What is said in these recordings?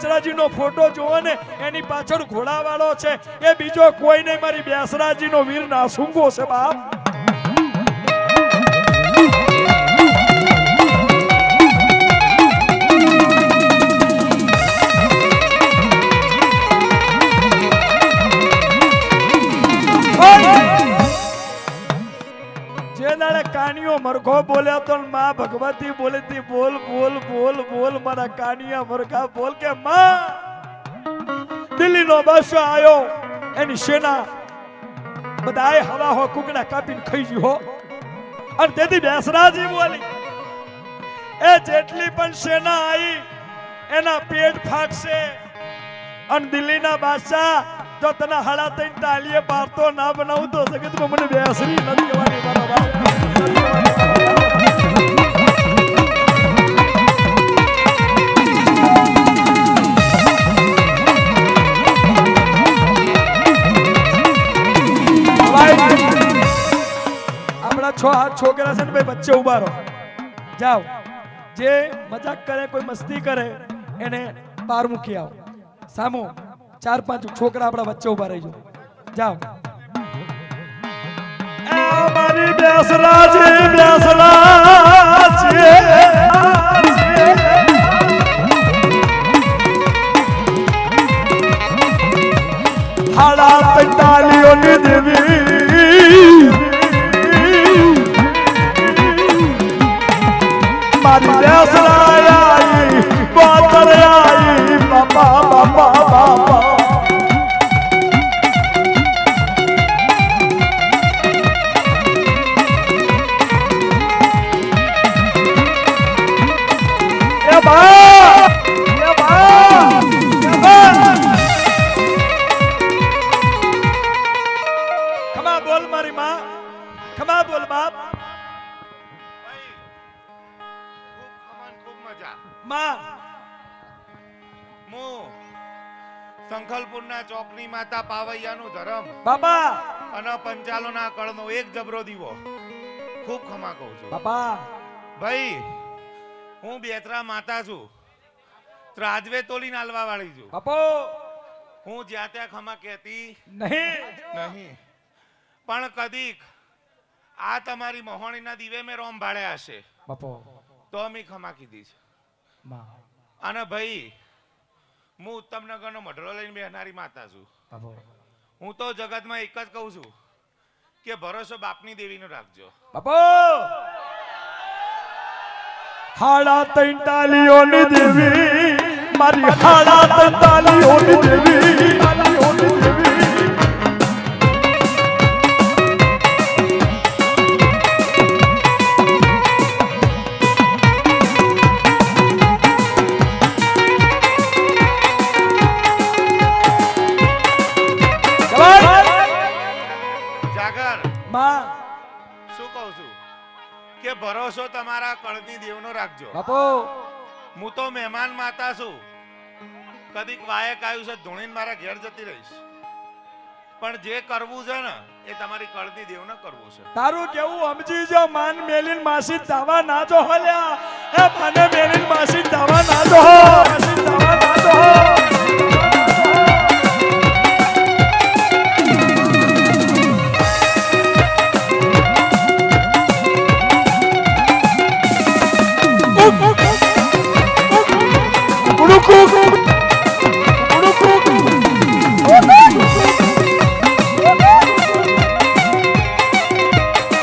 બેસરાજીનો photo જોવો ને એની પાછળ ઘોડાવાળો છે એ બીજો કોઈ નહીં મારી બેસરાજીનો વીર નાસુંગો છે બાપ કાનિયો મરઘો બોલ્યો તો માં ભગવતી બોલી હતી બોલ બોલ બોલ બોલ મારા કાનિયા મરઘા બોલ કે માં દિલ્હીનો બાદશાહ આયો એની સેના બધાય હવા હો કુકડા કાપીને ખાઈ ગઈ હો અને તેથી બેસરાજી બોલી એ જેટલી પણ સેના આવી એના પેટ ફાટશે અને દિલ્હીના બાદશાહ જો તને હડા તઈને તાલીએ પારતો ના બનાવું તો જગતમાં મને બેસરી નથી કહેવાની મારા બાપ છોકરા છે ને ભાઈ વચ્ચે ઉભા રહો જાઓ જે મજાક કરે કોઈ મસ્તી કરે એને પાર મૂકી આવો સામો 4-5 છોકરા આપણા વચ્ચે ઉભા રહીજો જાઓ મારી બેસરાજી હાડા 45 ની દેવી મારી બેસરાઈ आई बातर आई बाबा बाबा बाबा ए बा खमा बोल मारी मां खमा बोल बाप માં મો સંખલપુરના ચોકની માતા પાવૈયાનું ધરમ બાબા અને પંચાલોના કળનો એક જબરો દીવો ખૂબ ખમા કહું છું બાબા ભાઈ હું બેતરા માતા છું ત્રાજવે તોલીને આલવા વાળી છું બાપો હું જ્યાં ત્યાં ખમા કહેતી નહીં પણ કદીક આ તમારી મોહણીના દીવે મેં રોમ ભાડ્યા હશે બાપો તો અમે ખમા કીધી છે અને ભાઈ હું ઉત્તમનગરનો મઢડો લઈને બેહનારી માતા છું હું તો જગતમાં એક જ કહું છું કે ભરોસો બાપની દેવીનો રાખજો બાપો હાડા 43 દેવી મારી હાડા 43 દેવી કે ભરોસો તમારા કળની દેવનો રાખજો બાપો હું તો મહેમાન માતા છું કદીક વાયક આવ્યું છે ધૂણીને મારા ઘેર જતી રહીશ પણ જે કરવું છે ને એ તમારી કળની દેવને કરવું છે તારું કેવું સમજી જો માન મેલીન માસી દાવા ના જો હોલ્યા એ મને મેલીન માસી દાવા ના જો માસી દાવા ના જો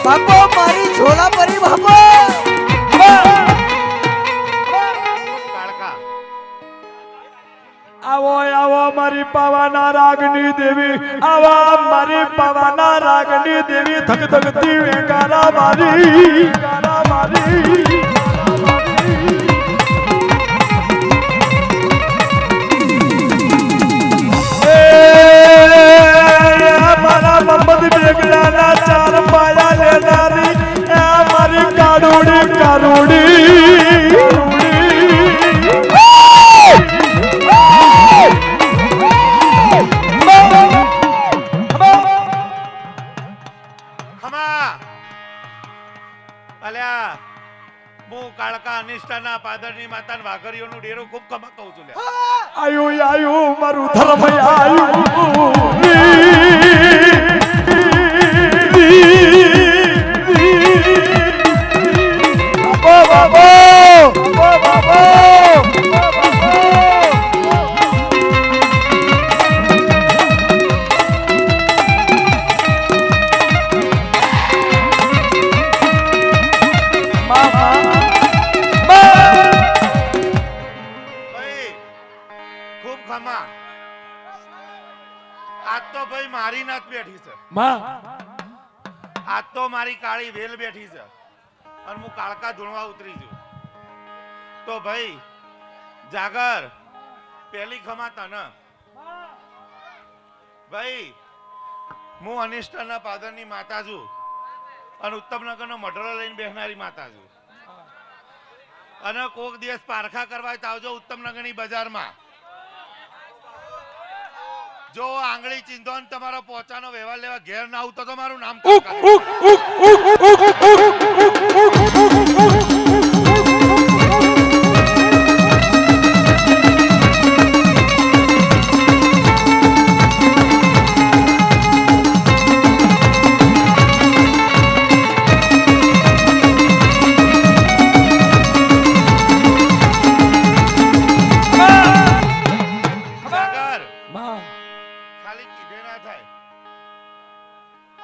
બાપો મારી ઝોલા પરી બાપો કાળકા આવો આવો મારી પાવાના રાગની દેવી આવા મારી પાવાના રાગની દેવી ધક ધકતી વેગારા મારી ગારા મારી બેગડાના ચાર પાયા લેનારી મારી કારુડી કારુડી હું કાળકા અનિષ્ટાના પાદરની માતાના વાઘરીઓનું ડેરો ખૂબ ખમા કહું છું લે. આયુ આયુ મારું ધર્મ ભાઈ ખૂબ ખમા. આજ તો ભાઈ મારી નાત બેઠી છે. આજ તો મારી કાળી વેલ બેઠી છે અને હું કાળકા ધૂણવા ઉતરી છું. તો ભાઈ જાગર પેલી ખમા તને. ભાઈ હું અનિષ્ટના પાદરની માતા છું અને ઉત્તમનગરનો મઢડો લઈને બેસનારી માતા છું. અને કોક દિવસ પારખા કરવા તો આવજો ઉત્તમનગરની બજારમાં. જો આંગળી ચીંધો ને તમારો પોચાનો વ્યવહાર લેવા ઘેર ના આવતો તો મારું નામ ખાલી કીધે ના થાય.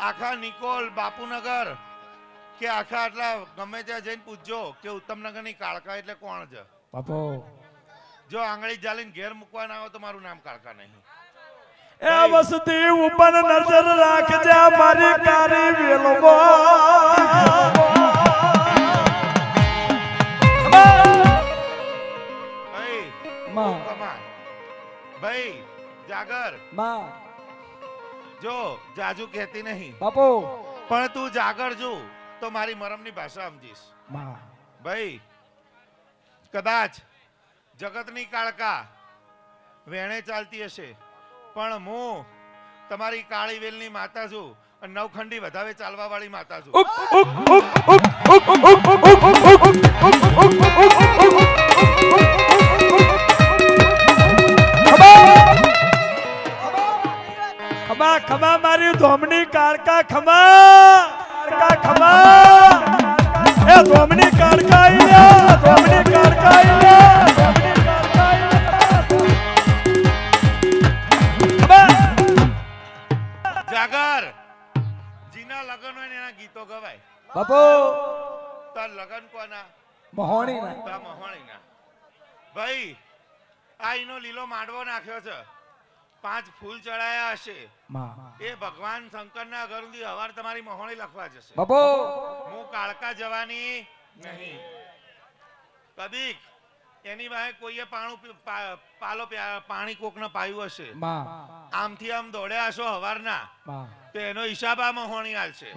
આખા નિકોલ બાપુનગર કે આખા આટલા ગમે ત્યાં જઈને પૂછજો કે ઉત્તમનગરની કાળકા એટલે કોણ છે. જો આંગળી જાલીને ઘેર મૂકવા ના આવે તો મારું નામ કાળકા નહીં. એ વસતી ઉપર નજર રાખજે મારી કારી વેલમાં ભાઈ જાગર જો જાજુ કહેતી નહીં બાપુ પણ તું જાગર જો તો મારી મરમની ભાષા સમજીશ. ભાઈ કદાચ જગતની કાળકા વેણે ચાલતી હશે પણ હું તમારી કાળી વેલની માતા છું અને નવખંડી વધાવે ચાલવા વાળી માતા છું. ખમા ખમા મારી ધોમની કાળકા ખમા એ ધોમની કાળકા આઈયા ધોમની કાળકા આઈયા જાગર જીના લગન હોય ને એના ગીતો ગવાય. બાપુ તાર લગન કોના? મહોણી તા મહોણીના. ભાઈ આ ઈનો લીલો માંડવો નાખ્યો છે. 5 ફૂલ ચડાયા હશે. એ ભગવાન શંકરના ઘર સુધી હવાર તમારી મહોણી લખવા જશે. બાપુ હું કાળકા જવાની નહીં. કદીક એની વાહે કોઈએ પાણી કોકને પાયું હશે. આમથી આમ દોડ્યા હશો હવારના તો એનો હિસાબ આ મહોણી હાલશે.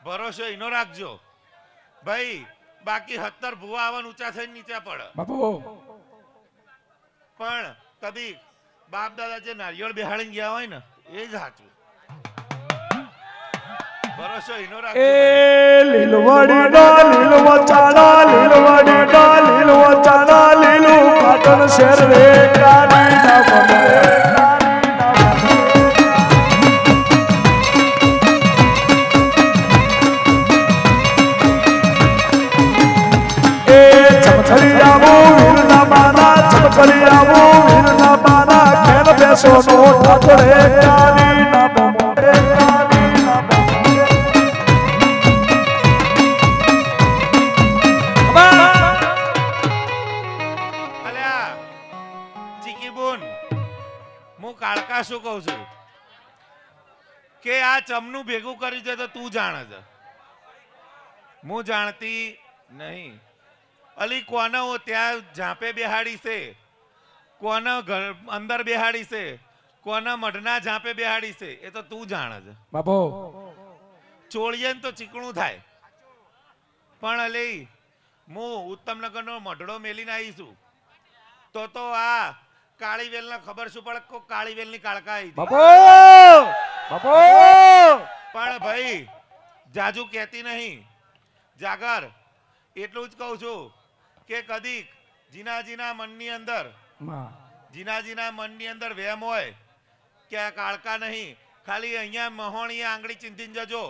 ભરોસો એનો રાખજો ભાઈ. બાકી 17 ભૂવા આવન ઊંચા થઈને નીચે પડે. પણ કદી બાપ દાદા જે નારિયેળ બેહાડીને ગયા હોય ને એ જ સાચું. ભરોસો એનો રાખજો. એ લીલવાડી ડા લીલવા ચાડા લીલવાડી ડા લીલવા ચાડા લીલું પાટણ શહેર રે કારી ના બને. ચમચડી આવો વીરના બાના ચમચડી આવો વીરના બાના ખેલ બેસો નો ઠાકોરે કારી ના બને કારી ના બને. અલ્યા ચીકી બોન હું કાળકા શું કહું છું કે આ ચમનું ભેગું કર્યું છે તો તું જાણે છે. હું જાણતી નહીં. અલી કોને ત્યાં ઝાંપે બેહાડી છે, કોને અંદર બેહાડી છે, કોને મઢના ઝાંપે બેહાડી છે એ તો તું જાણે છે. બાપુ ચોળીએ ને તો ચીકણું થાય. પણ અલી હું ઉત્તમનગરનો મઢડો મેલીને આવી છું તો આ કાળી વેલને ખબર શું પડે કો કાળી વેલની કાળકા આવી હતી. બાપુ બાપુ પણ ભાઈ જાજુ કહેતી નહીં. જાગર એટલું જ કહું છું કે કદીક જીનાજીના મનની અંદર માં જીનાજીના મનની અંદર વહેમ હોય કે આ કાળકા નહીં, ખાલી અહીંયા મહોણીએ આંગળી ચીંધીને જજો.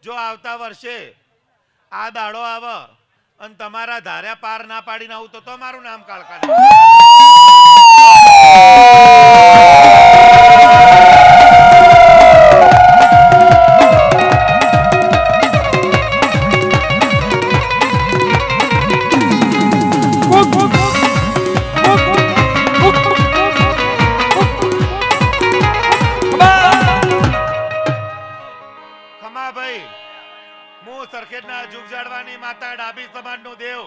જો આવતા વર્ષે આ દાડો આવે અને તમારા ધાર્યા પાર ના પાડીને આવું તો મારું નામ કાળકા નહીં. ખમાભાઈ, હું સરખેજના જુગજાડવાની માતા ડાબી સમાજનો દેવ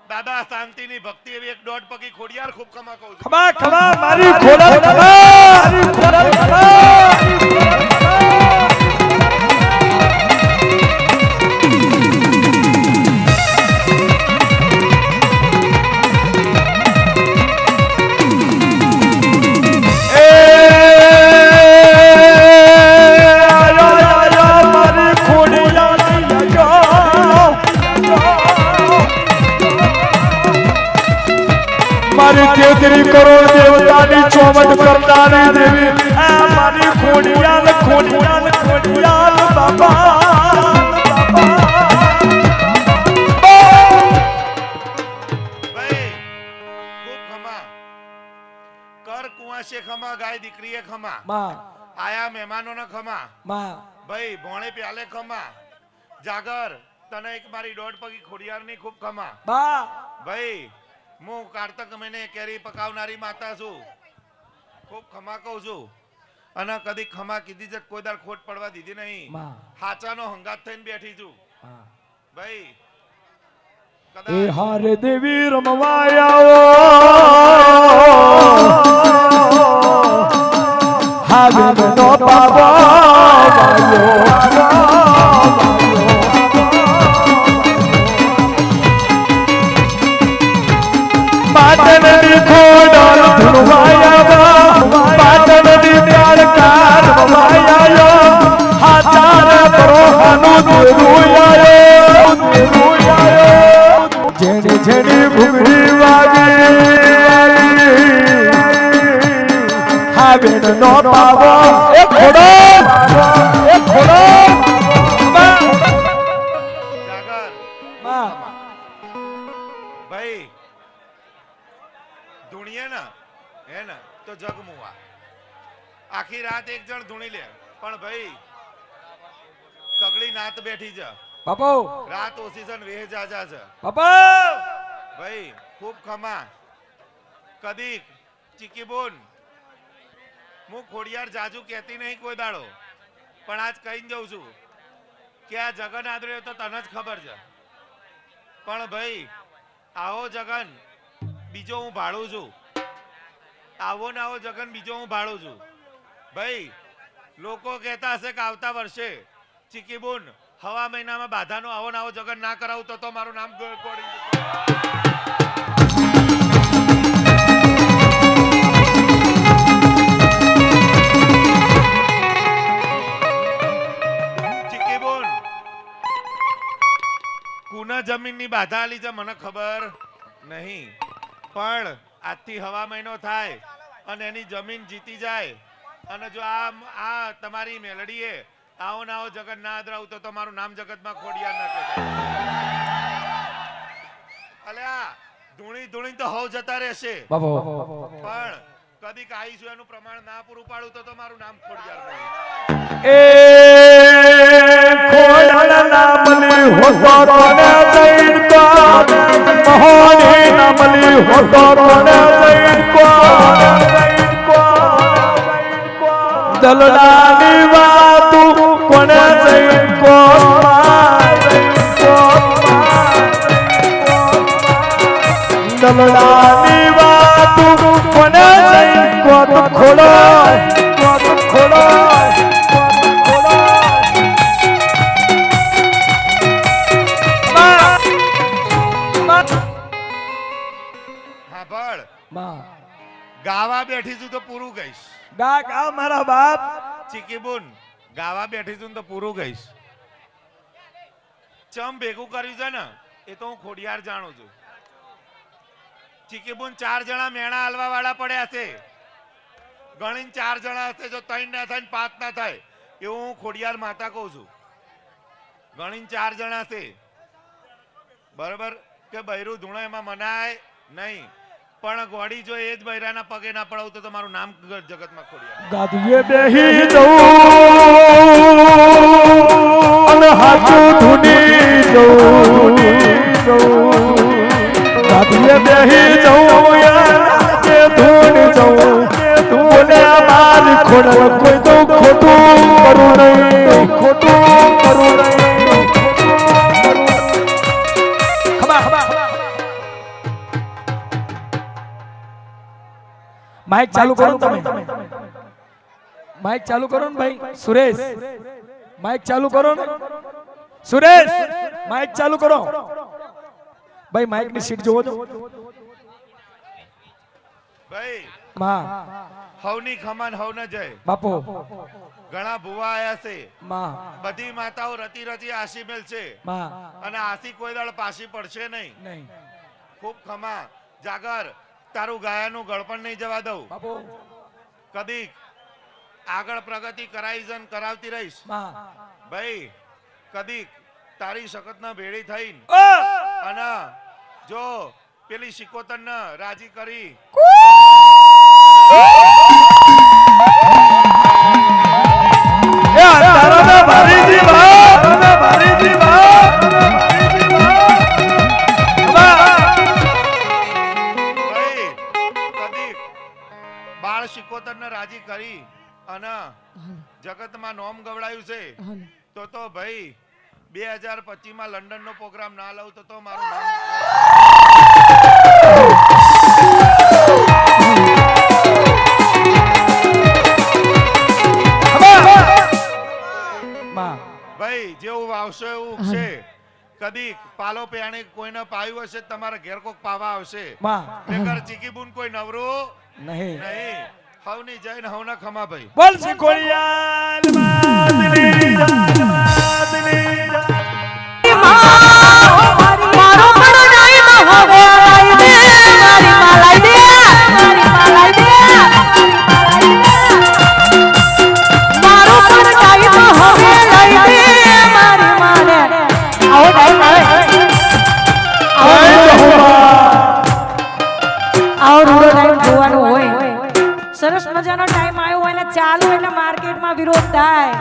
દાદા શાંતિની ભક્તિ એવી એક દોઢ પગી ખોડિયાર ખૂબ ખમા કહું છું. ખમા ખમા મારી ખોડલ ખમા મારી ખોડલ તેત્રી કરોડ દેવતાની ચોમટ કરનારી દેવી આ મારી ખોડિયાલ ખોડિયાલ ખોડિયાલ બાબા ભાઈ ખૂબ ખમા. કર કુંવાશે ખમા, ગાય દીકરીએ ખમા, માં આયા મહેમાનોને ખમા. માં ભાઈ ભોણે પ્યાલે ખમા. જાગર તને એક મારી દોઢ પગી ખોડિયારની ખૂબ ખમા. બા ભાઈ હું કારતક મહિને કેરી પકાવનારી માતા છું, ખૂબ ખમા કહું છું. અને કદી ખમા કીધી છે, કોઈ દાડ ખોટ પડવા દીધી નહીં. માં હાચાનો હંગાત થઈને બેઠી છું. ભાઈ એ હારે દેવી રમવાયાઓ હાવે નો પાટણની ખોડલ ધુરવાયા પાટણની કાળકાર રમવાયા હાચાર પરોહાનું દેરુયાયો જેની જેની ઘૂઘરી વાગી હાવે નો પાવો એ ખોડો જાગર માં ભાઈ ધૂણીએ ને હે ને તો જગમુવા આખી રાત એક જણ ધૂણી લે, પણ ભાઈ સગળી નાત બેઠી છે, બાપો રાત ઓછી છે ને વેહ જાજા છે. બાપો ભાઈ ખૂબ ખમા. કદીક ચીકી બોન હું ખોડિયાર જાજુ કહેતી નહીં કોઈ દાડો, પણ આજ કહીને જઉં છું કે આ જગન આદર્યો તો તને જ ખબર છે. પણ ભાઈ આવો જગન બીજો હું ભાડું છું, આવો ને આવો જગન બીજો હું ભાડું છું. ભાઈ લોકો કહેતા હશે કે આવતા વર્ષે ચીકી બોન હવા મહિનામાં બાધાનો આવો ને આવો જગન ના કરાવું તો મારું નામ ગોળી. ચીકી બોન કુના જમીનની બાધા આલી છે મને ખબર નહીં, પણ આજથી હવા મહિનો થાય અને એની જમીન જીતી જાય અને જો આ તમારી મેલડીએ આવો ને આવો જગત ના આદરાવું તો તમારું નામ જગતમાં ખોડિયાર ના કહેવાય. અલ્યા ધૂણી ધૂણી તો હવ જતા રહેશે, બાપો પણ કદી આવીશું એનું પ્રમાણ ના પૂરું પાડું તો તમારું નામ ખોડિયાર નહીં. એ ખોડલ નામલી હોતો તને જઈન કો મહોની નામલી હોતો તને જઈન કો દલડાની વાતું કોને જઈન કો દલડાની વાતું કોને જઈન કો ખોડો ખોડો ગાવા બેઠી છું તો પૂરું ગઈશ. ગા ગા મારા બાપ ચીકી બોન ગાવા બેઠી છું તો પૂરું ગઈશ. ચમ ભેગું કર્યું છે ને એ તો હું ખોડિયાર જાણું છું. ચીકીબુન 4 જણા મેણા હાલવા વાળા પડ્યા છે. ગણીને 4 જણા હશે. જો 3 ના થાય 5 ના થાય એવું હું ખોડિયાર માતા કહું છું. ગણીને 4 જણા છે. બરોબર કે બૈરું ધૂણો એમાં મનાય નહીં. પણ ગોડી જો એ જ બૈરાના પગે ના પડાવું તો તમારું નામ જગતમાં ખોડિયાર. ગાદીએ બેહી જવું અને હાથું ધૂની જવું. ગાદીએ બેહી જવું કે ધૂની જવું. બોલે મારી ખોડલ કોઈ તો ખોટું કરું નહીં. ખોટું કરું નહીં. માઇક ચાલુ કરો ને તમે. માઇક ચાલુ કરો ને ભાઈ સુરેશ. માઇક ચાલુ કરો ને સુરેશ. માઇક ચાલુ કરો ભાઈ. માઇક ની સીટ જોવો છો ભાઈ. માં હવની ખમન હવ ન જય. બાપુ ઘણા ભુવા આયા છે. માં બધી માતાઓ રતી રતી આશી મેલશે માં અને આશી કોઈ દાડ પાછી પડશે નહીં. નહીં ખૂબ ખમા જાગર. તારું ગાયાનું ગળપણ નહીં જવા દઉં. બાપુ કદી આગળ પ્રગતિ કરાવતી રહીશ ભાઈ. કદી તારી શકત ના ભેળી થઈને અને જો પેલી શિકોતર ને રાજી કરી શિકોતર ને રાજી કરી અને જગતમાં નોમ ગવડાયું છે તો ભાઈ 2025 માં લંડન નો પ્રોગ્રામ ના લઉં તો મારું નામ ભાઈ જેવું વાવશો એવું ઉગશે. કદી પાલો પેણે કોઈને પાયું હશે તમારા ઘેર કોક પાવા આવશે. બેકાર ચીકીબુન કોઈ નવરું નહીં. હવની જય ને હવના ખમા ભાઈ. બોલ શીખોડિયાલ માદલી માદલી મારો પર નહીં તો હવે લાઈ દે. મારી માં લાઈ દે. મારી માં લાઈ દે. મારો પર નહીં તો હવે લાઈ દે. મારી માં ને આવો ટાઈમ આવો રૂડો ટાઈમ જોવાનું હોય. સરસ મજાનો ટાઈમ આવ્યો હોય ને ચાલુ એટલે માર્કેટમાં વિરોધ થાય.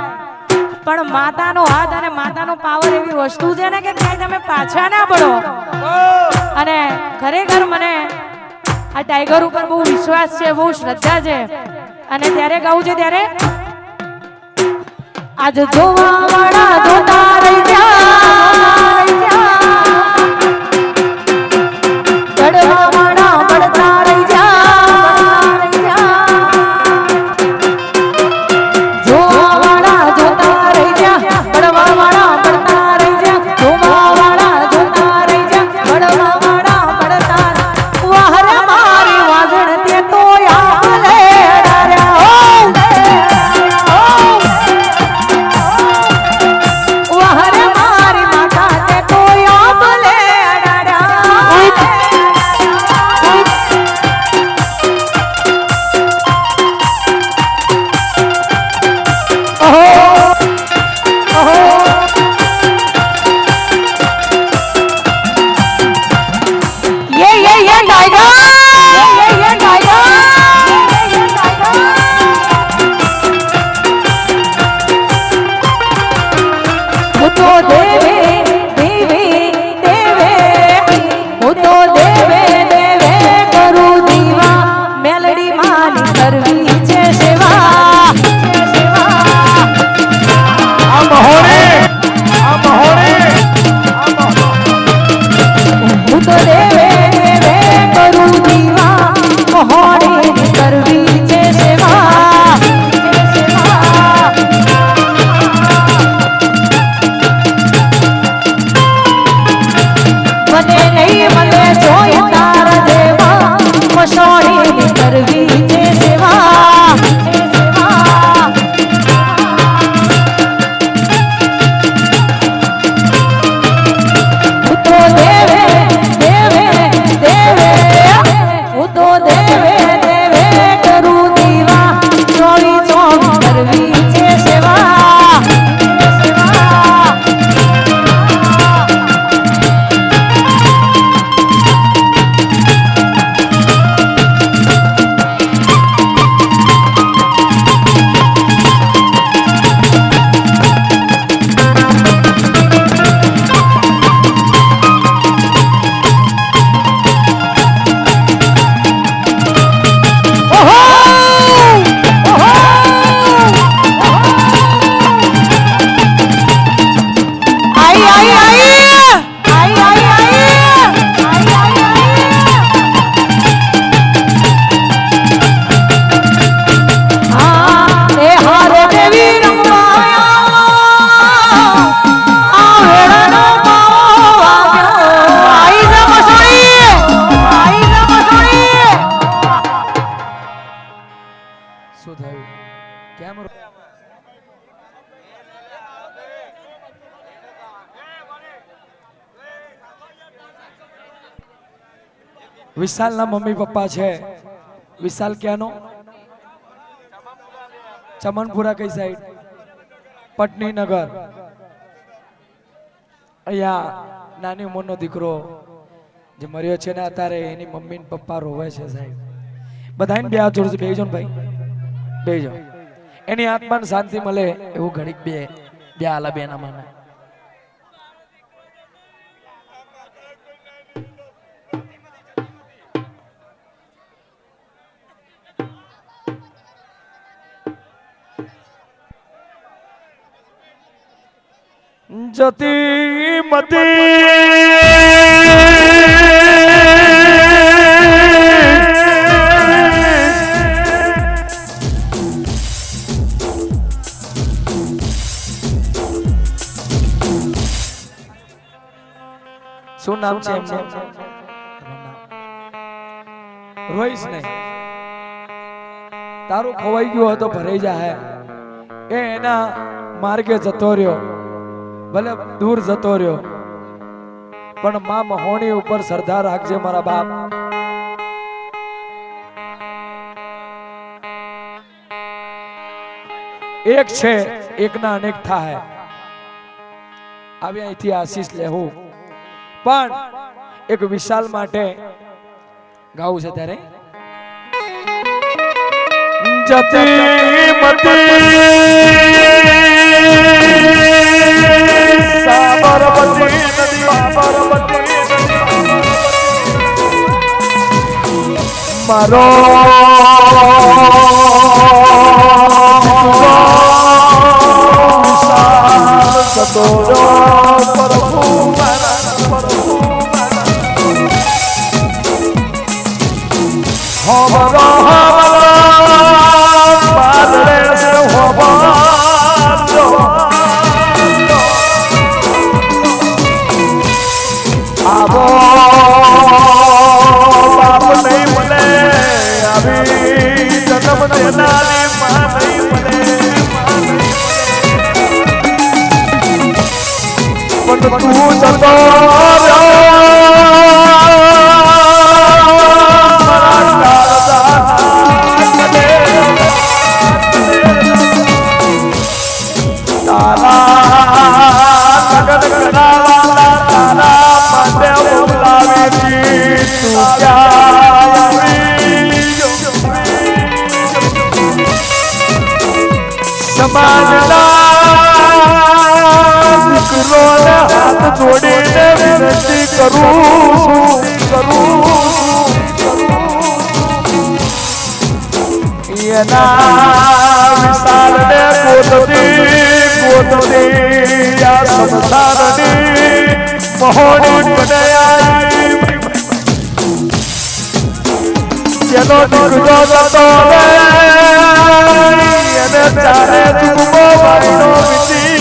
પણ માતાનો હાથ અને માતાનો પાવર એવી વસ્તુ છે ને કે ક્યાંય તમે પાછા ના પડો. અને ખરેખર મને આ ટાઈગર ઉપર બહુ વિશ્વાસ છે, બહુ શ્રદ્ધા છે. અને ત્યારે ગાવું છે ત્યારે આજ જોવા વાળા જોતા રહી જાય. ચડવા વાળા પડતા રહી જાય. તો દે વિશાલના મમ્મી પપ્પા છે. વિશાલ ક્યાંનો? ચમનપુરા કઈ સાઈડ? પટનીનગર. અહીંયા નાની ઉંમરનો દીકરો જે મર્યો છે ને અત્યારે એની મમ્મી ને પપ્પા રોવે છે સાહેબ. બધાને બે હાથ જોડશે. બેજો ને ભાઈ, બેજો. એની આત્માને શાંતિ મળે એવું ઘડીક બે આલા બેના મને. જતી શું નામ છે એમનું? રોઈશ નહીં. તારું ખોવાઈ ગયું હતો ભરાઈ જાય. એ એના માર્ગે જતો રહ્યો, ભલે દૂર જતો રહ્યો, પણ માં મહોણી ઉપર શ્રદ્ધા રાખજે મારા બાપ. એક છે એકના અનેક થાય. આવી અહીંથી આશીષ લેવું, પણ એક વિશાલ માટે ગાવું છે ત્યારે જતી મતી સાબરમતી નદી સાબરમતી મારો સતોરો પ્રભુ જોડીને વિનંતી કરું એના વિશાલને ગોતતી આ સંસારની મહોણી બનાઈ જેનો દીકરો જતો એને ચારે જુગમો ભાઈનો વિતી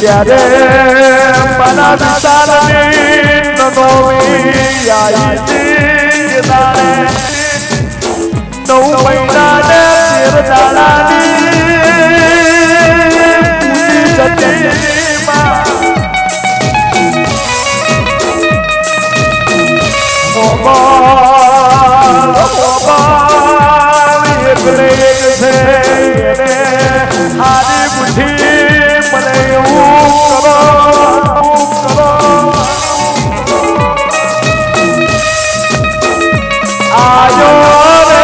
જ્યારે મારા વિશાલની નનોમી આવી દાડે 9 મહિનાને 13 દાડાની સતીમાં એકલે એક છે હારી બુદ્ધિ મને એવું કરો આયો રે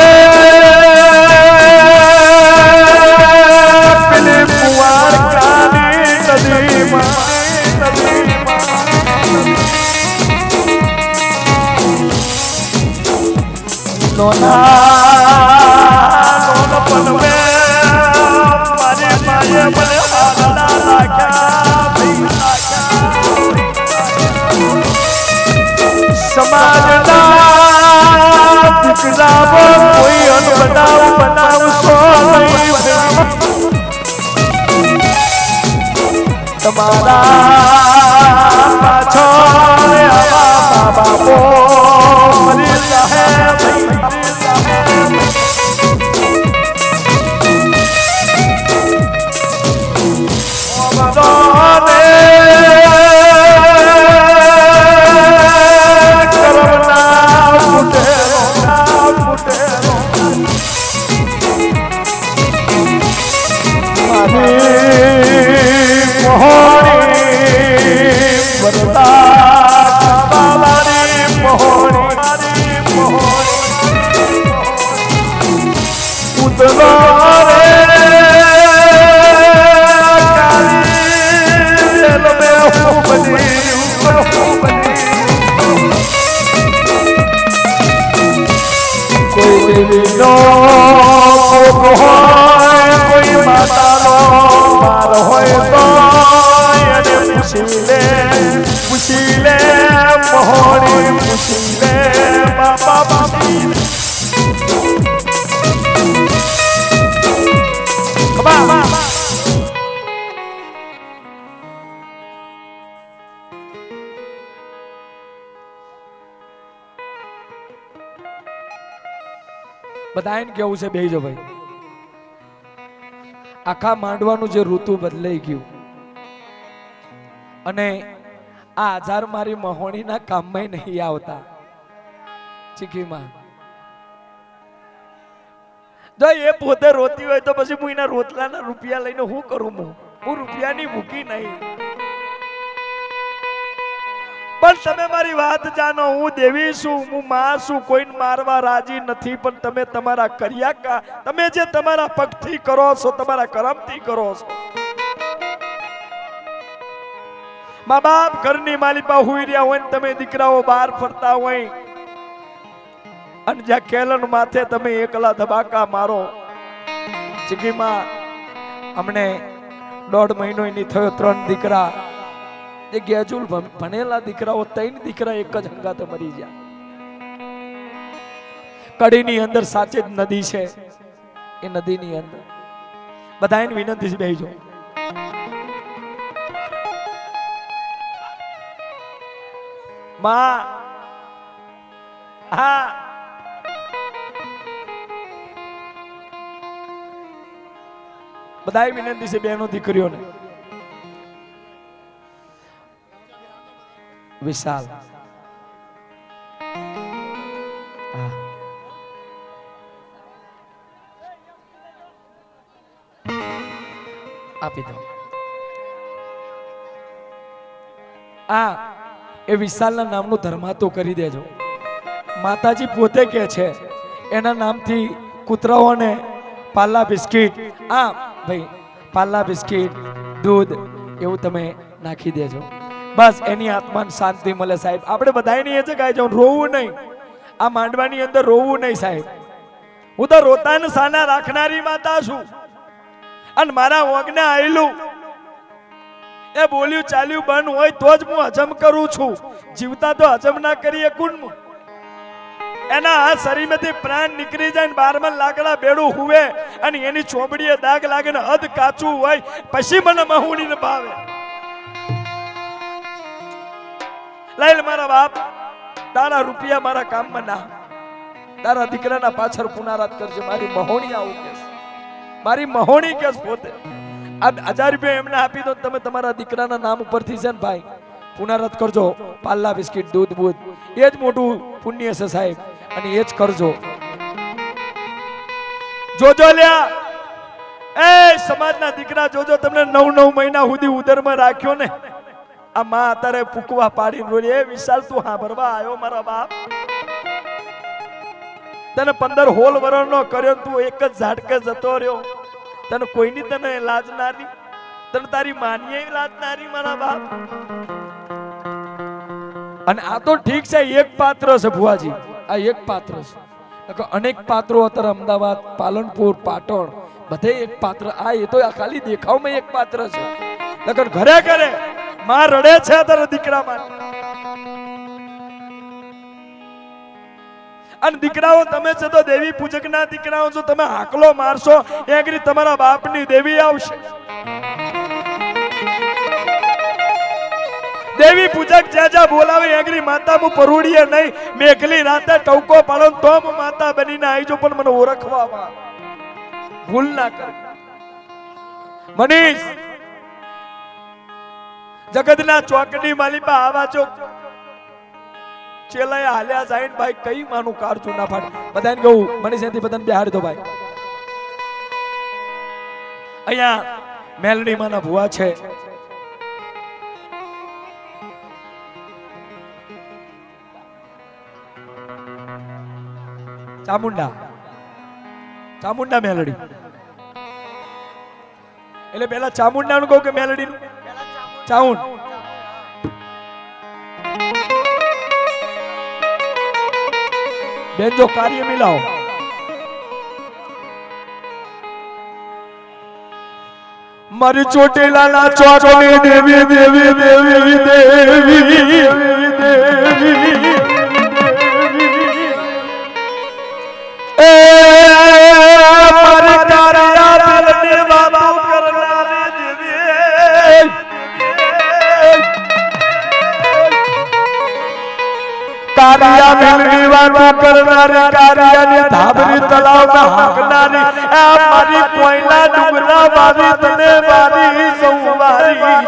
મને હાલના લાગ્યા ભાઈ સમાજના દીકરાઓ કોઈ બનાવશો નહીં તમારા પાછળ આવા બાપો મરી જાહે કોઈ માતાનો પાર હોય તો એને પૂછી લે મોહણી પૂછી લે બાપા પૂછી લે બધાને કેવું છે બેહી જો ભાઈ આખા માંડવાનું જે ઋતુ બદલાઈ ગયું અને આ આજાર મારી મહોણીના કામમાં નહીં આવતા ચીકીમાં જો એ પોતે રોતી હોય તો પછી હું એના રોટલાના રૂપિયા લઈને શું કરું હું રૂપિયાની ભૂખી નહીં પણ તમે મારી વાત જાણો હું દેવી છું હું માં છું કોઈને મારવા રાજી નથી પણ તમે તમારા કર્યા કા તમે જે તમારા પગથી કરો છો તમારા કર્મથી કરો છો મા બાપ ઘરની માલિપા હુઈ રહ્યા હોય ને તમે દીકરાઓ બહાર ફરતા હોય અને જ્યાં કેલન માથે તમે એકલા ધબાકા મારો ચીકીમાં અમને 1.5 મહિનો એની થયો 3 દીકરા જે ગેજુલ ભણેલા દીકરાઓ 3 દીકરા એક જ હંગાતે મરી ગયા કડીની અંદર સાચે જ નદી છે એ નદીની અંદર બધાને વિનંતી છે બેહી જાઓ માં હા બધાય વિનંતી છે બહેનો દીકરીઓને વિશાલ આપી દો એ વિશાલના નામનું ધર્માતો કરી દેજો માતાજી પોતે કે છે એના નામથી કૂતરાઓને પાલ્લા બિસ્કિટ ભાઈ પાલ્લા બિસ્કિટ દૂધ એવું તમે નાખી દેજો બસ એની આત્માને શાંતિ મળે સાહેબ આપણે બધાની એ જગ્યાએ જાઉં રોવું નહીં આ માંડવાની અંદર રોવું નહીં સાહેબ હું તો રોતાને સાના રાખનારી માતા છું અને મારા ઓગને આયેલું એ બોલ્યું ચાલ્યું બંધ હોય તો જ હું હજમ કરું છું જીવતા તો હજમ ના કરીએ કુણ એના આ શરીરમાંથી પ્રાણ નીકળી જાય ને બારમાં લાકડા બેડું હુવે અને એની ચોબડીએ દાગ લાગે ને હદ કાચું હોય પછી મને મહુણીને ભાવે લાઈલ મારા બાપ તારા રૂપિયા મારા કામમાં ના તારા દીકરાના પાછળ પુનારાત કરજે મારી મહોણી આવું કે મારી મહોણી કે પોતે આ 1000 રૂપિયા એમને આપી દો તમે તમારા દીકરાના નામ ઉપરથી છે ને ભાઈ પુનારાત કરજો પાલ્લા બિસ્કિટ દૂધ બૂધ એ જ મોટું પુણ્ય છે સાહેબ અને એ જ કરજો જોજો લ્યા એ સમાજના દીકરા જોજો તમને 9 મહિના સુધી ઉદરમાં રાખ્યો ને આ માં અત્યારે પૂકવા પાડીને રોલી એ વિશાલ તું હાંભરવા આવ્યો મારા બાપ તને 15-16 વર્ષનો કર્યો તું એક જ ઝાટકે જતો રહ્યો તને કોઈની તને લાજ નારી તને તારી માનીએ લાજ નારી મારા બાપ અને આ તો ઠીક છે એક પાત્ર છે ભુવાજી આ એક પાત્ર છે અનેક પાત્રો અત્યારે અમદાવાદ પાલનપુર પાટણ બધે એક પાત્ર આ એ તો આ ખાલી દેખાવમાં એક પાત્ર છે નકર ઘરે ઘરે માં રડે છે તારા દીકરા માટે અને દીકરાઓ તમે છે તો દેવી પૂજક ના દીકરાઓ છો તમે હાકલો મારશો એગરી તમારા બાપની દેવી આવશે દેવી પૂજક જ્યાં બોલાવે એગરી માતા હું પરુડીએ નહીં મેઘલી રાતે ટવકો પાડો તો હું માતા બનીને આવી જો પણ મને ઓળખવામાં ભૂલ ના કર મનીષ જગતના ચોકડી માલિપા આવા છો ચેલાએ હાલ્યા જાય ભાઈ કઈ માનું કારતું ના ફાડે બધાને કહું મનીષ એથી બધાને બેહાડી દો ભાઈ અહીંયા મેલડી માના ભુવા છે ચામુંડા ચામુંડા મેલડી એટલે પેલા ચામુંડા નું કહું કે મેલડી નું ચાઉંડ બેન જો કાર્ય મિલાવો મારી ચોટીલા ના ચોકની દેવી દેવી દેવી દેવી દેવી એ મારી કારિયા દિલને વાતો કરનારી દેવી કારિયા દિલની વાતો કરનારી કારિયાની ધાબરી તલાવમાં હાંકનારી આ મારી કોયલા ડુંગરા વારી તને વારી સૌવારી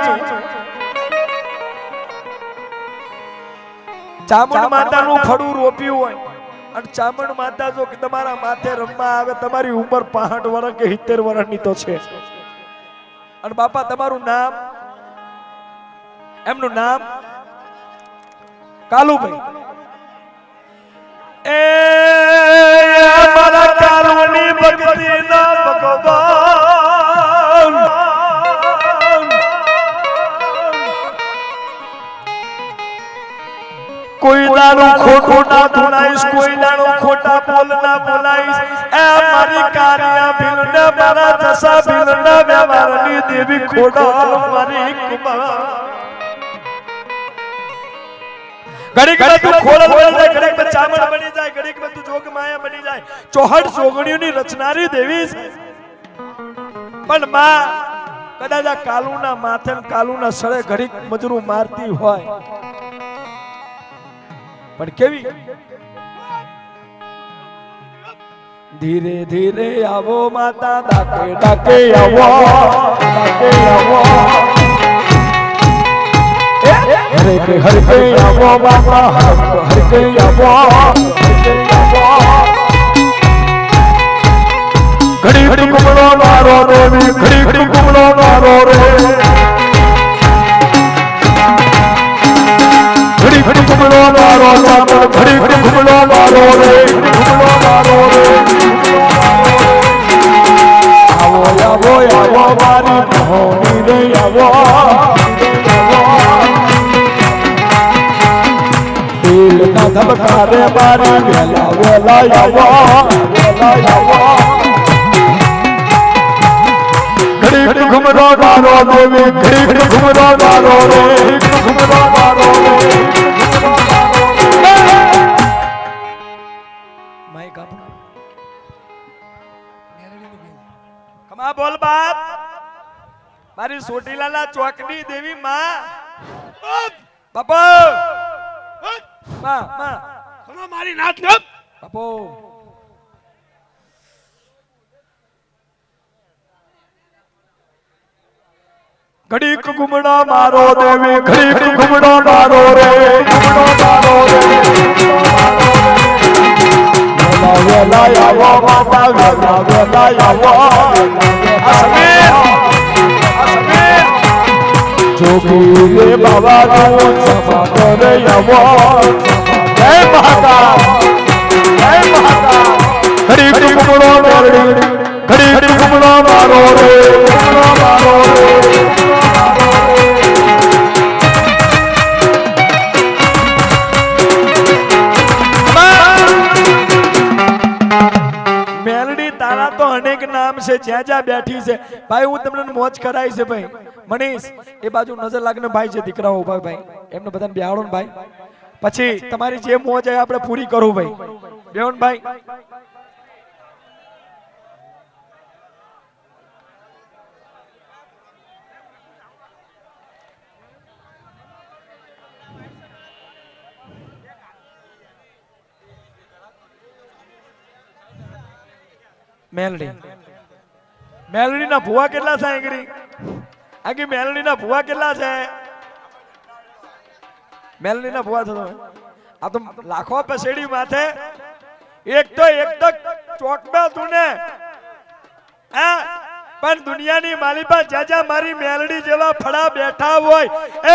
ચામુંડ માતાનું ફળું રોપ્યું હોય અને ચામુંડ માતા જો તમારા માથે રમવા આવે તમારી ઉંમર 65 વર્ષ કે 70 વર્ષની તો છે અને બાપા તમારું નામ એમનું નામ કાલુભાઈ એ મારા કાલુની ભક્તિના ભગવાન કોઈ દાડો ખોટો ના બોલાઈશ કોઈ દાડો ખોટા બોલ ના બોલાઈશ એ મારી કારિયા ભીલને મારા જસા ભીલના વ્યવહારની દેવી ખોડા મારી કુમા ઘડીક માં તું ખોડલ બની જાય ઘડીક માં ચામડ બની જાય ઘડીક માં તું જોગ માયા બની જાય ચોહડ જોગણીઓની રચનારી દેવી છે પણ માં કદાચ આ કાલુના માથે કાલુના સળે ઘડીક મજરૂ મારતી હોય પણ કેવી ધીરે ધીરે આવો માતા ડાકે ડાકે આવો ડાકે આવો હરે કે આવો માતા હરે કે આવો ઘડી ઘડી કુમળો મારો દેવી ઘડી ઘડી કુમળો મારો રે ઘડી ઘડી કુમળો મારો ચાકર ઘડી ઘડી કુમળો મારો રે કુમળો મારો રે આવો આવો આવો મારી ભોની રે આવો દિલ ના ધબકારે મારી વેલા વેલા આવો વેલા આવો ઘડી ઘડી ઘુમરો મારો દેવી ઘડી ઘડી ઘુમરો મારો રે ઘુમરો મારો રે માઈક આપ કમા બોલ બાપ મારી સોટીલાલા ચોકની દેવી માં બાપા માં માં કમા મારી નાથ લ્યો બાપો ઘડીક ઘુમડા મારો દેવી ઘડીક ઘુમડા મારો રે ઘુમડો મારો રે વેલા આવો માતા વેલા વેલા આવો અસમીર જોગી રે બાબા નો સભા કરે આવો જય મહાકાલ ઘડીક ઘુમડો મેરડી ઘડીક ઘુમડો મારો રે ઘુમડો મારો રે છે જ્યાં જ્યાં બેઠી છે ભાઈ હું તમને મોજ કરાવી છે ભાઈ મનીષ એ બાજુ નજર લાગને ભાઈ છે દીકરાઓ ઉભા ભાઈ એમને બધાને બેહાડો ને ભાઈ પછી તમારી જે મોજ છે આપણે પૂરી કરું ભાઈ બેહો ને ભાઈ મેલડી મેલડી ના ભુવા કેટલા છે આંગરી આગી મેલડી ના ભુવા કેટલા છે મેલડી ના ભુવા થતો આ તો લાખો પસેડી માથે એક તો ચોકમાં તું ને હા પણ દુનિયાની માલિપા જાજા મારી મેલડી જેવા ફળા બેઠા હોય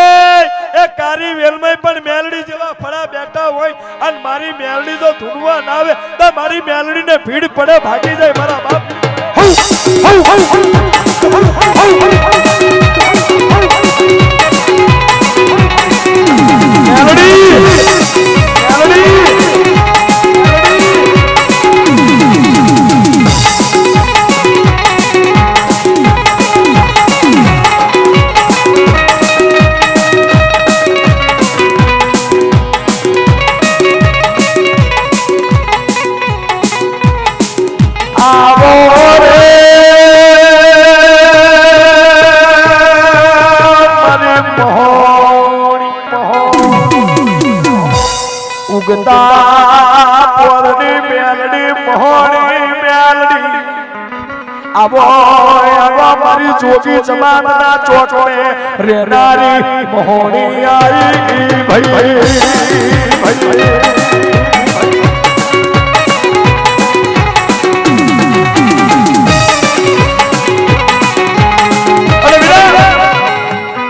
એ કારી વેલમાં પણ મેલડી જેવા ફળા બેઠા હોય અને મારી મેલડી જો ધૂણવા ના આવે તો મારી મેલડી ને ભીડ પડે ભાગી જાય મારા બાપ મારી જોગી જમાના ચોક में રેનારી મોહણી आई भाई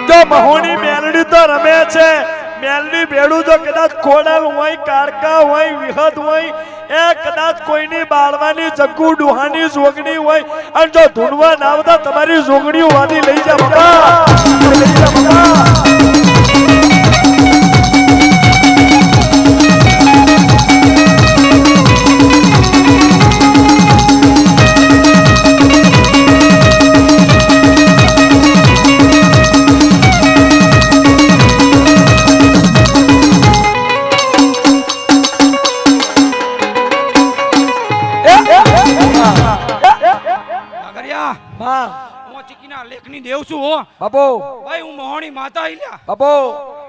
જો મોહણી મેલડી તો રમે છે મેલડી બેડું જો કદાચ ખોડલ હોય કારકા હોય વિહદ હોય એ કદાચ કોઈની બાળવાની જગ્ગુ ડુહાની જોગણી હોય અને જો ધૂણવા ના આવતા તમારી જોગણીઓ વાદી લઈ જા બકા લઈ જા બકા બાપો ભાઈ હું મોહણી માતા આઈલ્યા બાપો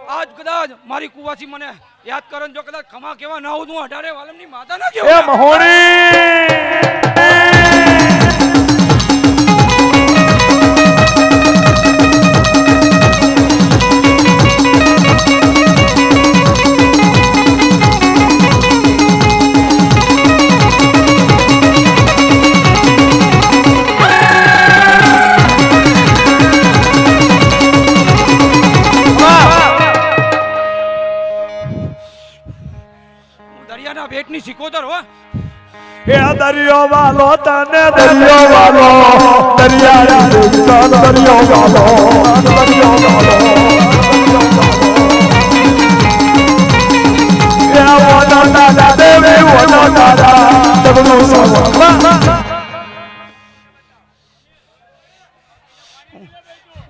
આજ કદાચ મારી કુવાસી મને યાદ કરે જો કદાચ ખમા કેવા ના હું 18 વાલમની માતા ના એ કેવા મોહણી પેટની સિકોતર હો એ દરિયો વાલો તને દરિયો વાલો દરિયા દરિયો વાલો દરિયો વાલો એ વનો દાદા દેવી વનો દાદા તબનો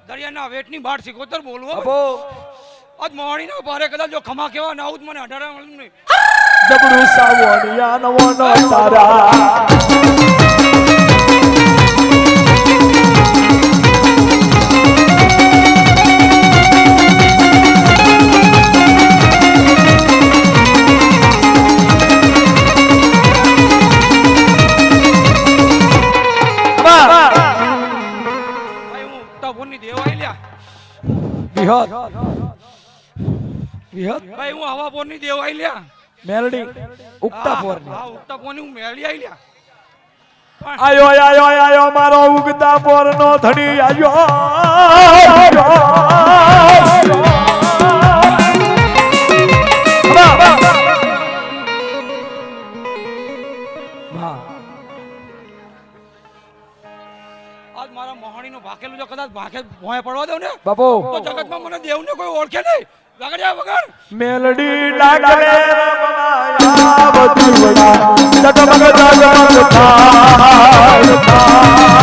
દરિયાના વેટની બાર સિકોતર બોલવો અબો આજ મોહણીના ભારે કદાચ જો ખમા કેવા ના આવું મને 18 વાલમની જબડું સાવણિયા નવનો તારા ભાઈ હું હવાપોરની દેવ આઈ લ્યા મેલડી ઉગતા પોરની હા ઉગતા પોરની હું મેળી આઈ લ્યા આયો આયો આયો મારો ઉગતા પોરનો ધણી આયો આજ મારા મોહણીનો ભાકેલું જો કદાચ ભાકે ભોય પડવા દઉં ને બાપુ તો જગતમાં મને દેવને કોઈ ઓળખે નહીં લાગડ્યા વગર મેલડી લાગલે રમવાયા બધું જગમગ જગમગ થાય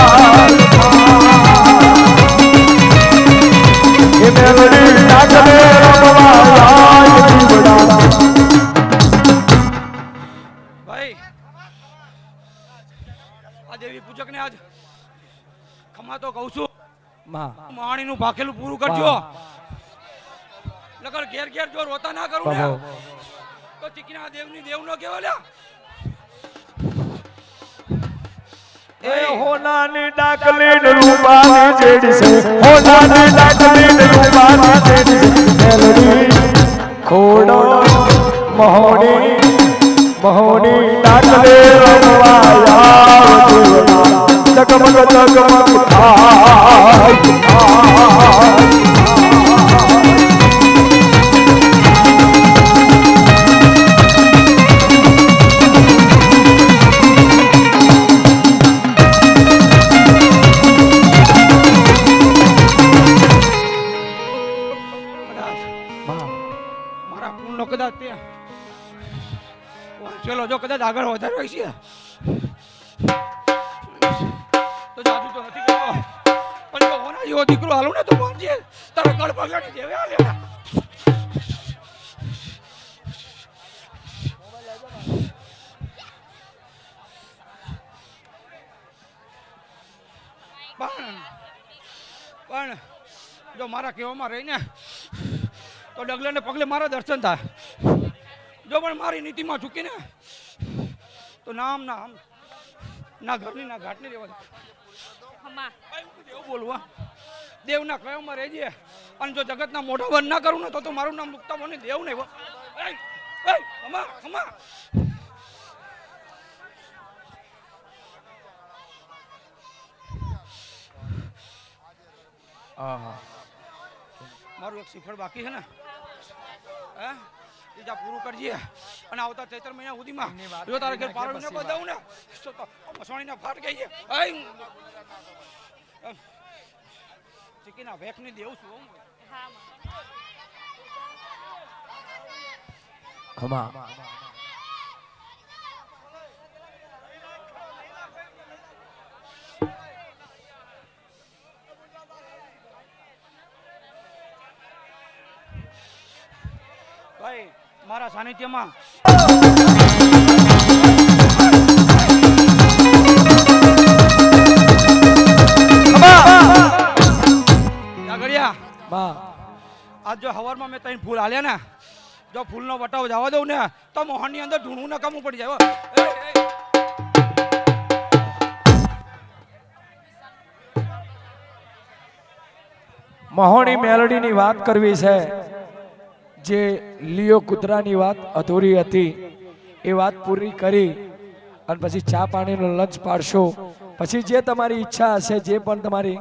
કહું છું માં માણીનું ભાખેલું પૂરું કરજો નકર ઘેર ઘેર જો રોતા ના કરું ને તો ચીકના દેવની દેવ નો કેવા લ્યા એ હોનાની ડાકલી રૂપાની જેડી છે હોનાની ડાકલી રૂપાની જેડી છે મેલડી ખોડો મહોણી મહોણી ડાકલે રમવાયા જગમગ જગમગ થાય મારા કુળનો કદાચ તે ચલો જો કદાચ આગળ વધારે છે તો જાદુ તો નથી કરતો પણ જો હોના જેવો દીકરો હાલું ને તો માનજે તારા ગળ પગલાની જેવે હાલે પણ જો મારા કહેવામાં રહીને તો ડગલે ને પગલે મારા દર્શન થાય જો પણ મારી નીતિમાં ચૂકીને તો નામ ના ઘરની ના ઘાટની રહેવા દેવ બોલવા દેવના કયોમાં રહેજે અને જો જગતના મોઢા બંધ ના કરું ને તો મારું નામ મુકતા મને દેવ નહીં મારું એક શ્રીફળ બાકી છે ને હે બીજા પૂરું કરજે અને આવતા ચૈત્ર મહિના સુધીમાં જો તારે ઘેર પારવીને બધાવું ને તો મસવાણીના ફાટ ગઈ છે ચીકીના વેખની દેવું છું ખમા ભાઈ મારા સાનિધ્યમાં આજ જો હવારમાં મેં ત્રણ ફૂલ હાલ્યા ને જો ફૂલનો વટાવ જવા દઉં ને તો મોહનની અંદર ઢૂંઢવું નકામું પડી જાય મહોણી મેલડીની વાત કરવી છે જે લિયો કૂતરાની વાત અધૂરી હતી એ વાત પૂરી કરી અને પછી ચા પાણીનો લંચ પાડશો પછી જે તમારી ઈચ્છા હશે જે પણ તમારી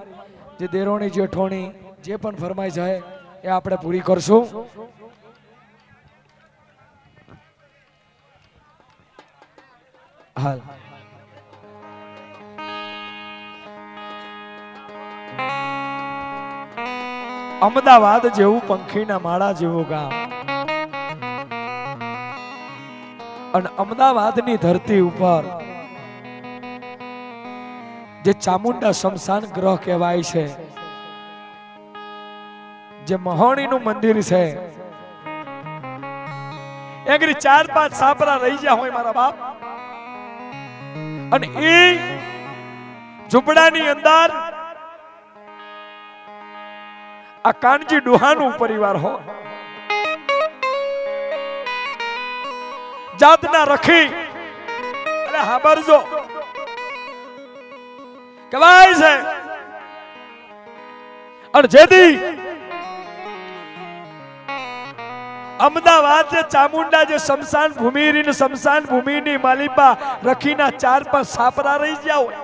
જે દેરોણી જેઠોણી જે પણ ફરમાઈ જાય એ આપણે પૂરી કરશું હાલ અમદાવાદ જેવું પંખીના માળા જેવું ગામ અને અમદાવાદની ધરતી ઉપર જે ચામુંડા શમશાન ગ્રહ કહેવાય છે જે મહોણીનું મંદિર છે એગરી 4-5 સાપરા રહી ગયા હોય મારા બાપ અને એ ઝૂંપડાની અંદર આ કાનજી ડોહાનું પરિવાર હો જાતના રખી અરે હાબરજો કહેવાય છે અને જેદી અમદાવાદ જે ચામુંડા જે શમશાન ભૂમિ રીન શમશાન ભૂમિની માલિપા રખીના 4-5 સાપરા રહી ગયા હોય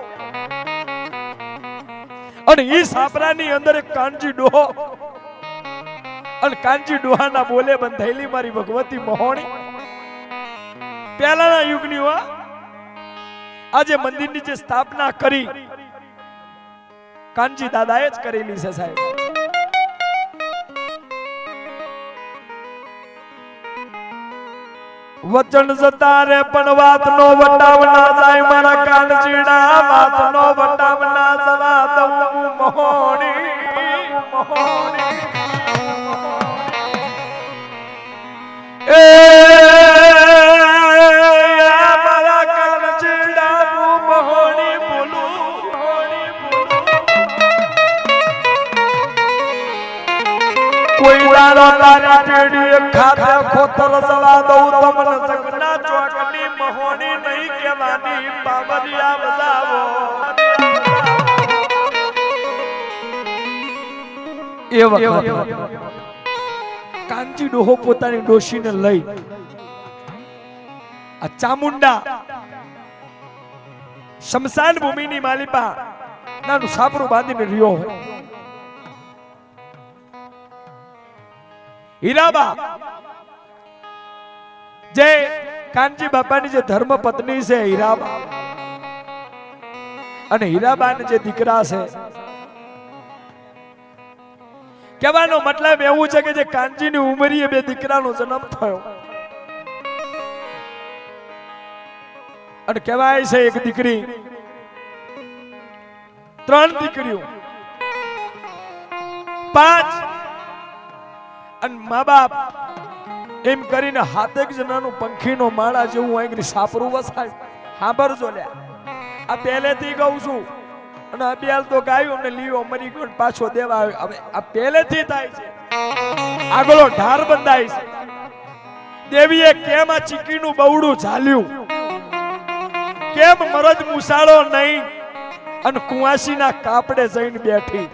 અને ઈ સાપરાની અંદર એક કાનજી ડોહો અને કાનજી ડોહાના બોલે બંધાયેલી મારી ભગવતી મહોણી પહેલાના યુગની આજે મંદિરની જે સ્થાપના કરી કાનજી દાદાએ જ કરેલી છે સાહેબ વચન જતા રે પણ વાત નો વટાવ ના જાય મારા કાનજીડા વાત નો વટાવ ના જવા દઉં મહોણી મહોણી એ મારા કાનજીડા મહોણી બોલું મહોણી બોલું કોઈ દાડો તારી ટેડીએ ખાતે ખોતર જવા દઉં તમને જગના ચોકની મહોણી નહીં કહેવાની બાબરિયા બજાવો એ વખત કાંજી ડોહો પોતાની ડોશીને લઈ આ ચામુંડા શમશાન ભૂમિની માલિપા નાનું સાપરું બાંધીને રહ્યો હોય. હીરાબા જે કાનજી બાપાની જે ધર્મ પત્ની છે હીરાબા અને હીરાબાને જે દીકરા છે કહેવાનો મતલબ એવું છે કે જે કાનજીની ઉંમરીએ બે દીકરાનો જન્મ થયો અને કહેવાય છે એક દીકરી 3 દીકરીઓ 5 અને મા બાપ એમ કરીને હાથેક જણાનું પંખીનો માળા જેવું આગળ સાપરું વસાય. સાંભળજો લે આ પહેલેથી કહું છું અને અબિયાલ તો ગાયું અમને લીયો મરી ગયો પાછો દેવા આવ્યો. હવે આ પહેલેથી થાય છે આગળો ઢાર બંધાય છે. દેવીએ કેમ આ ચીકીનું બવડું ઝાલ્યું કેમ મરદ મુસાળો નહીં અને કુવાસીના કાપડે જઈને બેઠી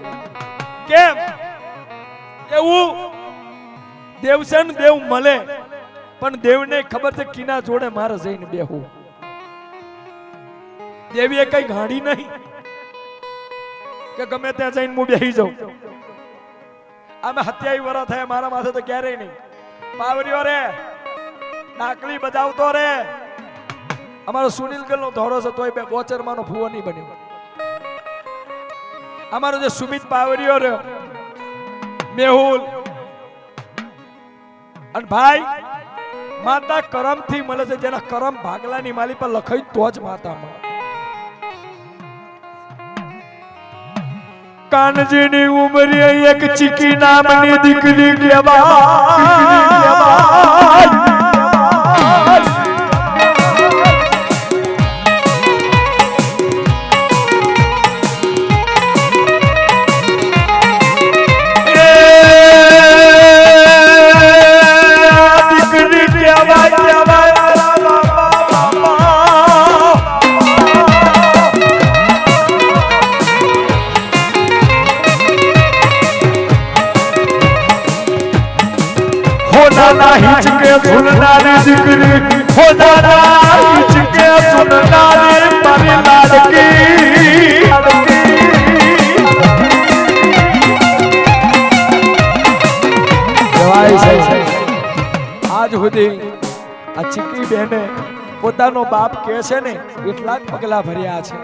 કેમ એવું દેવસન દેવ મળે પણ દેવને ખબર છે કિના જોડે મારે જઈને બેહું. દેવીએ કઈ ગાડી નહીં કે ગમે ત્યાં જઈને હું બેહી જાઉં. આમે 27 વર્ષ થયા મારા માથે તો ક્યારેય નહીં. પાવરીઓ રે ડાકલી બજાવતો રે અમારો સુનિલ ગલ નો ધોરો છે તોય બે બોચરમાંનો ફૂવો નહીં બન્યો. અમારો જે સુમિત પાવરીઓ રે મેહુલ અને ભાઈ માતા કરમ થી મળે છે. જેના કરમ ભાગલાની માલી પર લખાઈ તો જ માતા મળે. કાનજીની ઉંમરે એક ચીકી નામની દીકરી કહેવાય. हिचके सुननारी दिकरी खुदा हिचके सुननारी मारी लाडकी आज સુધી આ ચીકી બેને પોતાનો બાપ કહે છે ને એટલા જ પગલા ભર્યા છે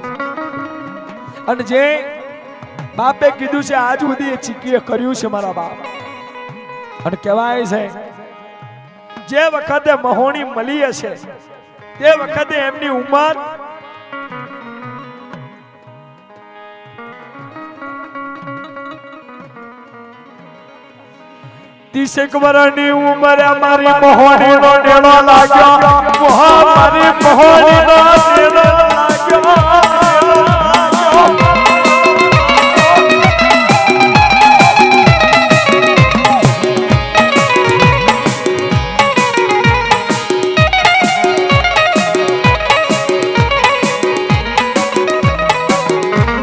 અને જે બાપે કીધું છે આજ સુધી એ ચીકીએ કર્યું છે મારા બાપ. અને કહેવાય છે જે વખતે મહોણી મળી હશે તે વખતે એમની ઉંમર 30 વર્ષની ઉંમરે અમારી મહોણીનો ડેલો લાગ્યો. મારી મહોણીનો ડેલો લાગ્યો.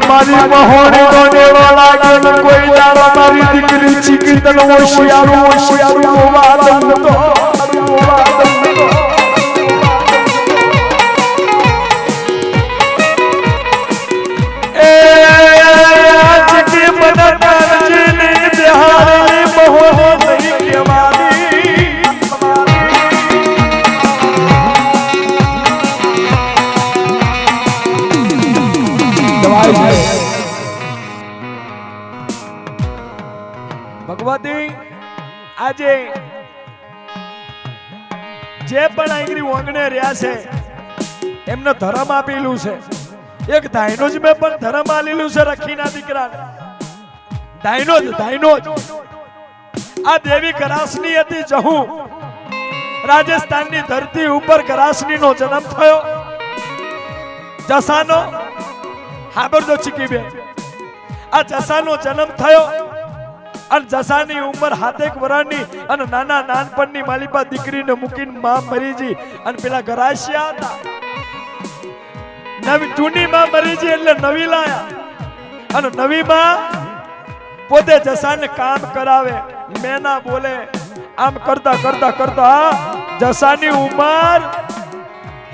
મારી મહોણીનો ડેલો લાગ્યો. કોઈ દાડો મારી દીકરી ચીકી તને હોશિયારું હોવા દઉં તો એ ચીકી મને કાનજીની બિહારી મહોણી નહીં કહેવાની. ભગવતી આજે જે પણ આંગળી ઓંગણે રહ્યા છે એમને ધર્મ આપેલું છે. એક ધાઈનો જ મેં પણ ધર્મ આલેલું છે રખીના દીકરાને. ધાઈનો જ આ દેવી કરાસની હતી જહુ રાજસ્થાનની ધરતી ઉપર કરાસનીનો જન્મ થયો. જસાનો હાબરદો ચીકી બે આ જસાનો જન્મ થયો અને જસાની ઉંમર 7 વર્ષની અને નાના નાનપણની માલિપા દીકરીને મૂકીને માં મરીજી અને પેલા ગરાશિયા હતા નવી જૂની માં મરીજી એટલે નવી લાયા અને નવી માં પોતે જસાને કામ કરાવે મેના બોલે આમ કરતા કરતા કરતા જસાની ઉંમર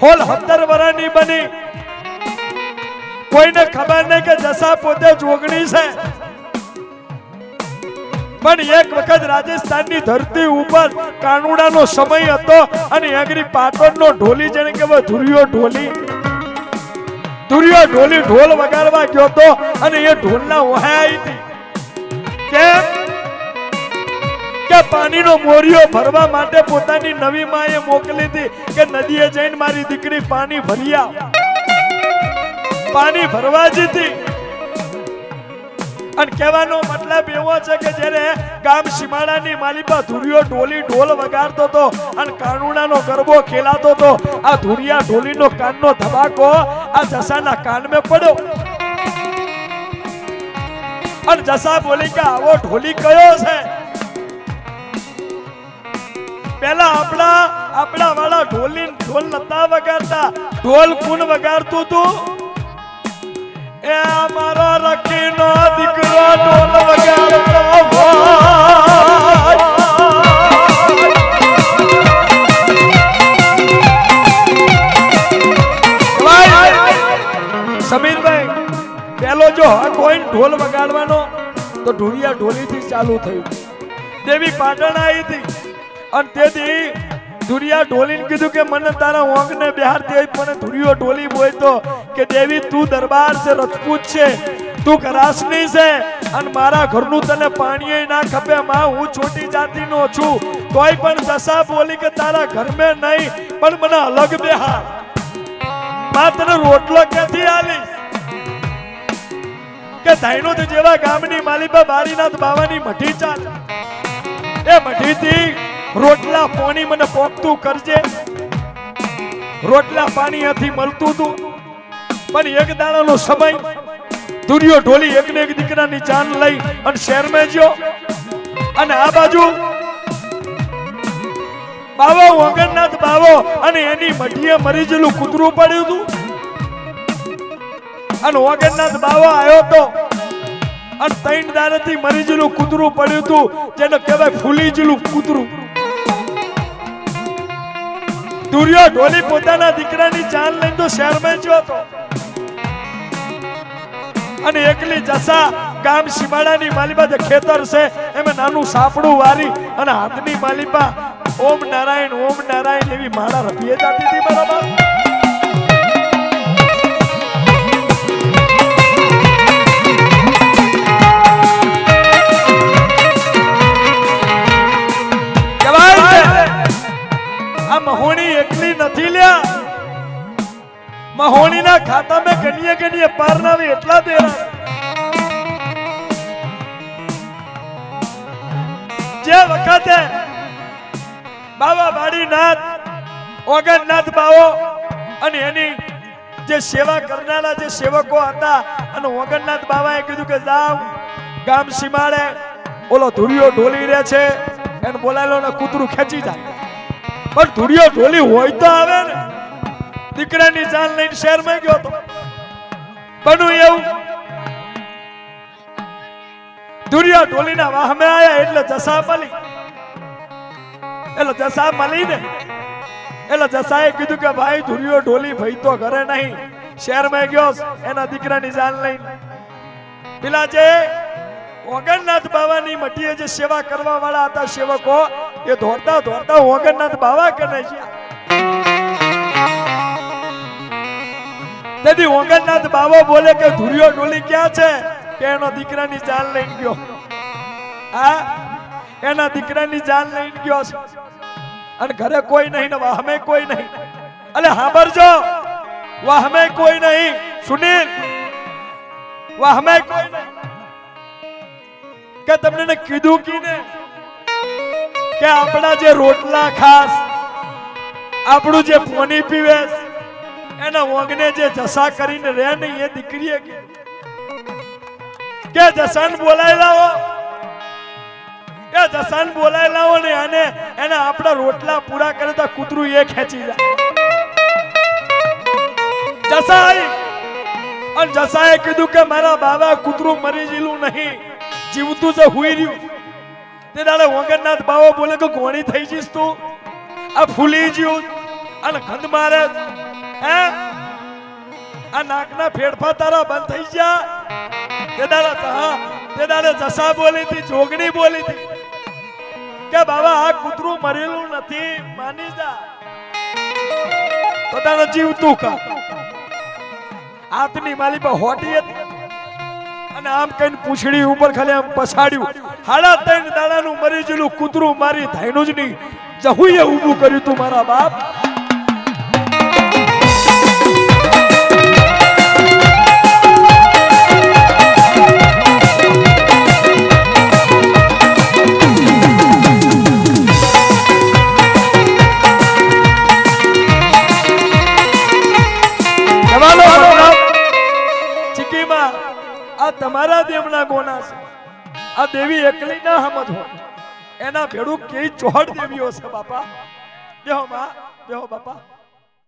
હોલ 17 વર્ષની બની કોઈને ખબર નહીં કે જસા પોતે જોગણી છે પણ એક વખત રાજસ્થાનની ધરતી ઉપર કાનુડાનો સમય હતો અને આગરી પાટણનો ઢોલી જેને કહેવાય ધુરિયો ઢોલી ઢોલ વગાડવા ગયો તો અને એ ઢોલના ઓહે આવી હતી કેમ કે પાણીનો મોરિયો ભરવા માટે પોતાની નવી માએ મોકલી હતી કે નદીએ જઈને મારી દીકરી પાણી ભરી આવ પાણી ભરવા જતી અને કહેવાનો મતલબ એવો છે કે જ્યારે ગામ સીમાડાની માલિપા ધુરિયો ઢોલ વગાડતો તો અને કાનુડાનો ગરબો ખેલાતો તો આ ધુરિયા ઢોલીનો કાનનો ધબાકો આ જસાના કાનમાં પડ્યો અને જસા બોલી કે આવો ઢોલી કયો છે પેલા આપણા વાળા ઢોલ નતા વગાડતા ઢોલ કોણ વગાડતું તું એ અમારો રખીનો દીકરો ઢોલ વગાડતો સમીરભાઈ પેલો જો હક હોય ઢોલ વગાડવાનો તો ઢોલિયા ઢોલીથી ચાલુ થયું દેવી પાટણ આવી હતી અને તેથી ધુરિયા ઢોલીને કીધું કે મને તારા ઓંગને બિહાર દે મને ધુરિયો ઢોલી બોલતો કે દેવી તું દરબાર છે રાજપૂત છે તું કરાસની છે અને મારા ઘરનું તને પાણીએ ના ખપે માં હું છોટી જાતિનો છું તોય પણ જસા બોલી કે તારા ઘરમાં નહીં પણ મને અલગ બિહાર માં તને રોટલો ક્યાંથી આલીશ કે ધાઈનો જેવા ગામની માલિપા બારીનાથ બાવાની મઠી ચાલ એ મઠીથી રોટલા પાણી મને પોકતું કરજે રોટલા પાણી આથી મળતું તું પણ એક દાડાનો સમય ધુરિયો ઢોલી એકને એક દીકરાની જાન લઈ અને શહેરમાં ગયો અને આ બાજુ બાવો વગરનાથ બાવો અને એની મઢીએ મરી ગયેલું કૂતરું પડ્યું હતું અને વગરનાથ બાવો આવ્યો તો અને 3 દાડાથી મરી ગયેલું કૂતરું પડ્યું હતું જેને કહેવાય ફૂલી ગયેલું કૂતરું ધુરિયો ઢોલી પોતાના દીકરાની જાન લઈને તો શહેરમાં ગયો હતો અને એકલી જસા ગામ સીમાડાની માલિપા જે ખેતર છે એમાં નાનું સાપડું વારી અને હાથની માલિપા ઓમ નારાયણ એવી માળા રફીએ જાતી હતી બરાબર આ મહોણી એકલી નથી લ્યા મહોણીના ખાતામાં ગણીએ પારનાવી એટલા દેરા જે વખતે બાબા બાડીનાથ ઓગણનાથ બાવો અને એની જે સેવા કરનારા જે સેવકો હતા અને ઓગણનાથ બાવાએ કીધું કે જાવ ગામ સીમાડે ઓલો ધુરિયો ઢોલી રહે છે એને બોલાયેલો ને કૂતરું ખેંચી જાય પણ ધુરિયો ઢોલી હોય તો આવે ને દીકરાની જાન લઈને શહેરમાં ગયો તો બનું એવું ધુરિયો ઢોલીના વાહમે આયા એટલે જસા મળી ને એટલે જસાએ કીધું કે ભાઈ ધુરિયો ઢોલી ભાઈ તો ઘરે નહીં શહેરમાં ગયો એના દીકરાની જાન લઈને પેલા જે ઓગણનાથ બાવાની મટીએ જે સેવા કરવા વાળા હતા સેવકો એ દોડતા ઓગણનાથ બાવા કને છે તેથી ઓગણનાથ બાવો બોલે કે ધુરિયો ઢોલી ક્યાં છે કે એનો દીકરાની જાન લઈને ગયો આ એના દીકરાની જાન લઈને ગયો છે અને ઘરે કોઈ નહીં ને વાહમે કોઈ નહીં અલે સાંભળજો વાહમે કોઈ નહીં સુનિલ વાહમે કોઈ નહીં કે તમને કીધું કીને કે આપણા જે રોટલા ખાસ આપણું જે પાણી પીવે એના વંગને જે જસા કરીને રહે નહીં એ દીકરીએ કે જસાને બોલાવી લાવો કે જસાન બોલાય લાવો ને અને એને આપણા રોટલા પૂરા કરે તો કૂતરું એ ખેંચી જાય. જસાઈ અને જસાએ કીધું કે મારા બાબા કૂતરું મરી જીલું નહીં, જીવતું છે, હુઈ રહ્યું. તે દાડે વંગરનાથ બાવો બોલે કે ઘોડી થઈ જઈશ તું, આ ફૂલી જ્યું અને ગંધ મારે હે, આ નાકના ફેડફા તારા બંધ થઈ ગયા. તે દાડે જસા બોલી હતી, જોગણી બોલી હતી કે બાબા આ કૂતરું મરેલું નથી, માની જા. તો તારે જીવતું કા હાથની માલી પર હોટી હતી અને આમ કઈને પૂંછડી ઉપર ખાલી આમ પછાડ્યું. 3.5 દાડાનું મરી ગયેલું કૂતરું મારી થાયનું જ નહીં, જહુએ ઊભું કર્યું તું મારા બાપ. ચીકીમાં આ તમારા દેવના ગોના છે. આ દેવી એકલી ના સમજ હોય, એના ભેડું કે ચોહડ દેવીઓ છે બાપા. બેહો માં, બેહો બાપા.